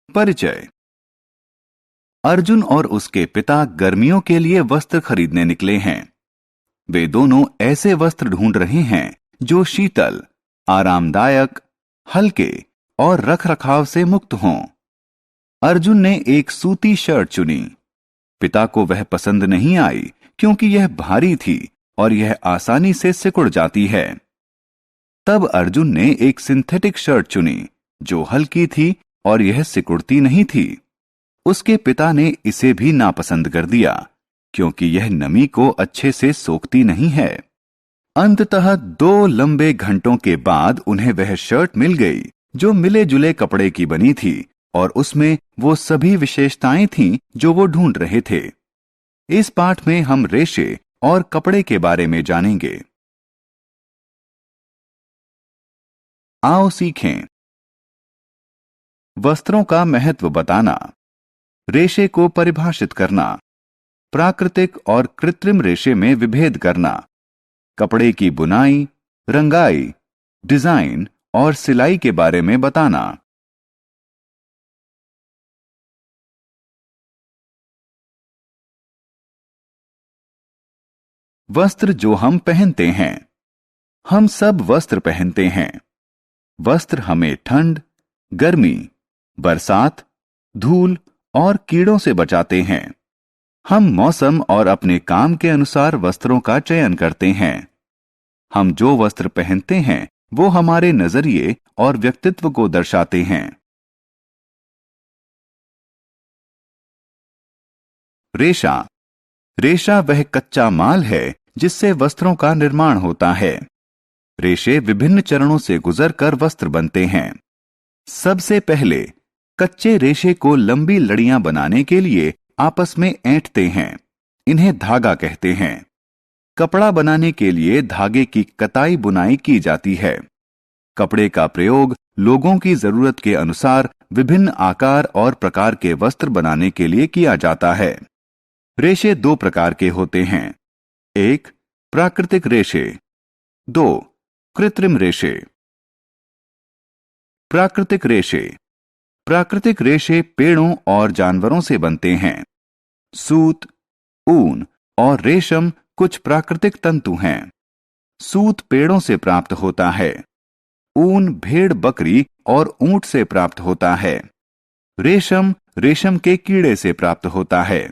परिचय। अर्जुन और उसके पिता गर्मियों के लिए वस्त्र खरीदने निकले हैं। वे दोनों ऐसे वस्त्र ढूंढ रहे हैं जो शीतल, आरामदायक, हल्के और रखरखाव से मुक्त हों। अर्जुन ने एक सूती शर्ट चुनी। पिता को वह पसंद नहीं आई क्योंकि यह भारी थी और यह आसानी से सिकुड़ जाती है। तब अर्जुन ने एक सिंथेटिक शर्ट चुनी जो हल्की थी और यह सिकुड़ती नहीं थी। उसके पिता ने इसे भी नापसंद कर दिया क्योंकि यह नमी को अच्छे से सोखती नहीं है। अंततः 2 लंबे घंटों के बाद उन्हें वह शर्ट मिल गई जो मिले जुले कपड़े की बनी थी और उसमें वो सभी विशेषताएं थीं जो वो ढूंढ रहे थे। इस पाठ में हम रेशे और कपड़े के बारे में जानेंगे। आओ सीखें। वस्त्रों का महत्व बताना, रेशे को परिभाषित करना, प्राकृतिक और कृत्रिम रेशे में विभेद करना, कपड़े की बुनाई, रंगाई, डिजाइन और सिलाई के बारे में बताना। वस्त्र जो हम पहनते हैं। हम सब वस्त्र पहनते हैं। वस्त्र हमें ठंड, गर्मी, बरसात, धूल और कीड़ों से बचाते हैं। हम मौसम और अपने काम के अनुसार वस्त्रों का चयन करते हैं। हम जो वस्त्र पहनते हैं वो हमारे नजरिए और व्यक्तित्व को दर्शाते हैं। रेशा। रेशा वह कच्चा माल है जिससे वस्त्रों का निर्माण होता है। रेशे विभिन्न चरणों से गुजरकर वस्त्र बनते हैं। सबसे पहले कच्चे रेशे को लंबी लड़ियां बनाने के लिए आपस में ऐंठते हैं। इन्हें धागा कहते हैं। कपड़ा बनाने के लिए धागे की कताई बुनाई की जाती है। कपड़े का प्रयोग लोगों की जरूरत के अनुसार विभिन्न आकार और प्रकार के वस्त्र बनाने के लिए किया जाता है। रेशे 2 प्रकार के होते हैं। 1. प्राकृतिक रेशे। 2. कृत्रिम रेशे। प्राकृतिक रेशे। प्राकृतिक रेशे पेड़ों और जानवरों से बनते हैं। सूत, ऊन और रेशम कुछ प्राकृतिक तंतु हैं। सूत पेड़ों से प्राप्त होता है। ऊन भेड़, बकरी और ऊंट से प्राप्त होता है। रेशम रेशम के कीड़े से प्राप्त होता है।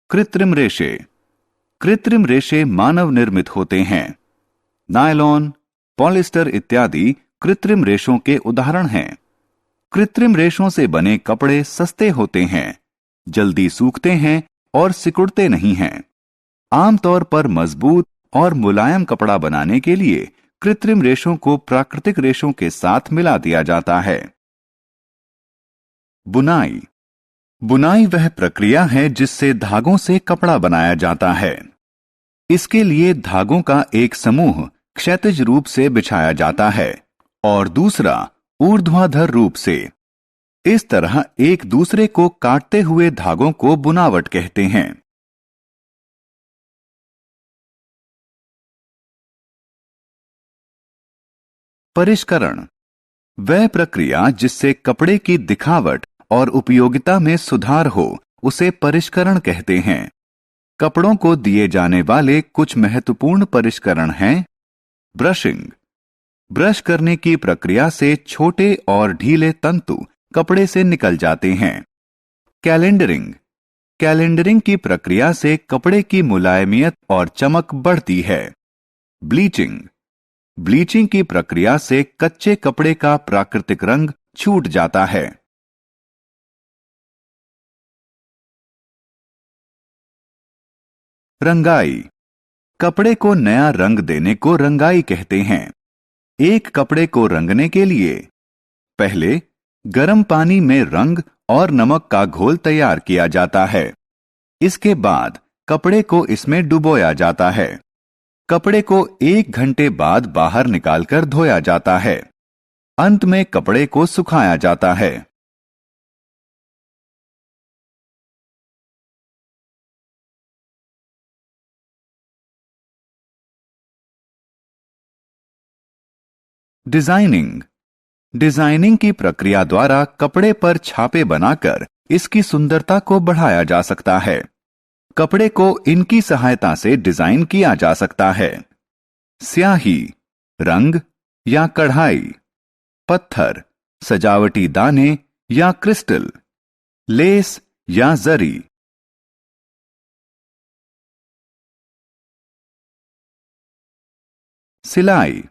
कृत्रिम रेशे। कृत्रिम रेशे मानव निर्मित होते हैं। नायलॉन, पॉलिस्टर इत्यादि कृत्रिम रेशों के उदाहरण हैं। कृत्रिम रेशों से बने कपड़े सस्ते होते हैं, जल्दी सूखते हैं और सिकुड़ते नहीं हैं। आमतौर पर मजबूत और मुलायम कपड़ा बनाने के लिए कृत्रिम रेशों को प्राकृतिक रेशों के साथ मिला दिया जाता है। बुनाई। बुनाई वह प्रक्रिया है जिससे धागों से कपड़ा बनाया जाता है। इसके लिए धागों का एक समूह क्षैतिज रूप से बिछाया जाता है और दूसरा ऊर्ध्वाधर रूप से। इस तरह एक दूसरे को काटते हुए धागों को बुनावट कहते हैं। परिष्करण। वह प्रक्रिया जिससे कपड़े की दिखावट और उपयोगिता में सुधार हो उसे परिष्करण कहते हैं। कपड़ों को दिए जाने वाले कुछ महत्वपूर्ण परिष्करण हैं। ब्रशिंग। ब्रश करने की प्रक्रिया से छोटे और ढीले तंतु कपड़े से निकल जाते हैं। कैलेंडरिंग। कैलेंडरिंग की प्रक्रिया से कपड़े की मुलायमियत और चमक बढ़ती है। ब्लीचिंग। ब्लीचिंग की प्रक्रिया से कच्चे कपड़े का प्राकृतिक रंग छूट जाता है। रंगाई। कपड़े को नया रंग देने को रंगाई कहते हैं। एक कपड़े को रंगने के लिए पहले गर्म पानी में रंग और नमक का घोल तैयार किया जाता है। इसके बाद कपड़े को इसमें डुबोया जाता है। कपड़े को 1 घंटे बाद बाहर निकालकर धोया जाता है। अंत में कपड़े को सुखाया जाता है। डिजाइनिंग। डिजाइनिंग की प्रक्रिया द्वारा कपड़े पर छापे बनाकर इसकी सुंदरता को बढ़ाया जा सकता है। कपड़े को इनकी सहायता से डिजाइन किया जा सकता है। स्याही, रंग या कढ़ाई, पत्थर, सजावटी दाने या क्रिस्टल, लेस या जरी। सिलाई।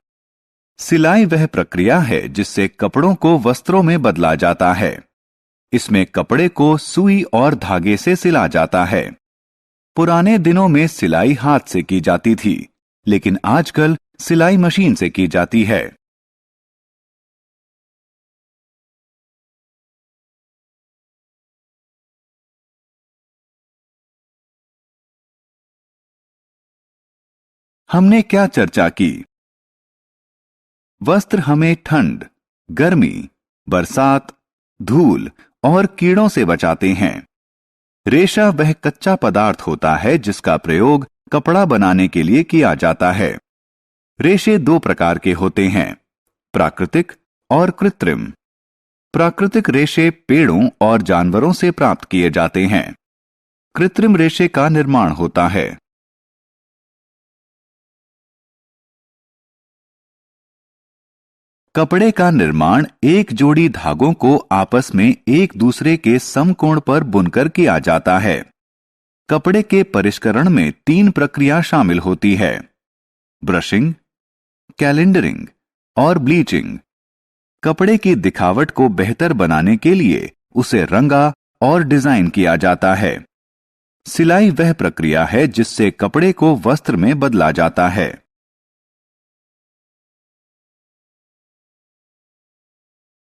सिलाई वह प्रक्रिया है जिससे कपड़ों को वस्त्रों में बदला जाता है। इसमें कपड़े को सुई और धागे से सिला जाता है। पुराने दिनों में सिलाई हाथ से की जाती थी, लेकिन आजकल सिलाई मशीन से की जाती है। हमने क्या चर्चा की? वस्त्र हमें ठंड, गर्मी, बरसात, धूल और कीड़ों से बचाते हैं। रेशा वह कच्चा पदार्थ होता है जिसका प्रयोग कपड़ा बनाने के लिए किया जाता है। रेशे दो प्रकार के होते हैं, प्राकृतिक और कृत्रिम। प्राकृतिक रेशे पेड़ों और जानवरों से प्राप्त किए जाते हैं। कृत्रिम रेशे का निर्माण होता है। कपड़े का निर्माण एक जोड़ी धागों को आपस में एक दूसरे के समकोण पर बुनकर किया जाता है। कपड़े के परिष्करण में 3 प्रक्रिया शामिल होती है, ब्रशिंग, कैलेंडरिंग और ब्लीचिंग। कपड़े की दिखावट को बेहतर बनाने के लिए उसे रंगा और डिजाइन किया जाता है। सिलाई वह प्रक्रिया है जिससे कपड़े को वस्त्र में बदला जाता है।